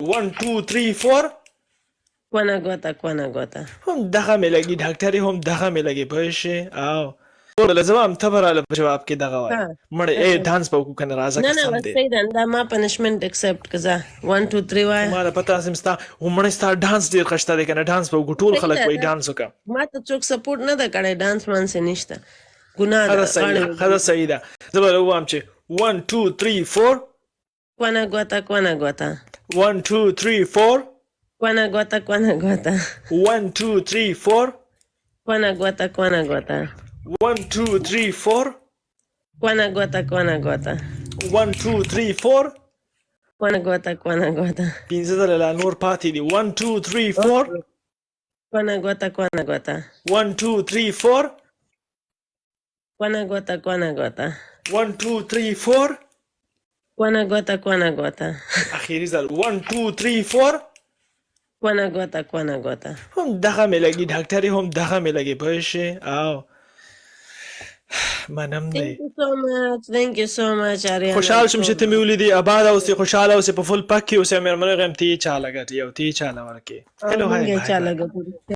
1 2 3 4 کونه گوته هم دغه مې لګي ډاکټرې هم دغه مې لګي پوه شې او لازم هم ته به راله په جواب کې دغه وایي مړې ډانس به وکړو که نه راځه نه که سم بس دی صحیح ده دا ما پنشمنټ اکسپټ کړه 1 2 3 وای ما له پته هسې ستا مړې ستا ډانس ډېر ښه شته دی که نه ډانس به وکړو ټول خلک وایي ډانس وکړه ما ته څوک سپورټ نه ده کړی ډانس وانس نشته ګناه ښه ده ده صحیح ده زه به ووایم چې 1 2 3 4 کونه گوته 1 2 3 4 کونه گوته 1 2 3 4 کونه گوته 1 2 3 4 کونه گوته 1 2 3 4 کونه گوته پنځه ځله لا نور پاتې دي 1 2 3 4 کونه گوته 1 2 3 4 کونه گوته 1 2 3 4 کونه گوته اخیری ځل 1 2 3 4 کونه گوته هم دغه مې لګي ډاکټرې هم دغه مې لګي پوه شې او منم دی Thank you so much Ariana. خوشحال شم چې ته مې ولیدې آباد اوسې خوشحاله اوسې په فل پک کې اوسې مېرمنې غیم ته یې چا لګټي او ته یې چاله ورکې هلو هاي چا لګټي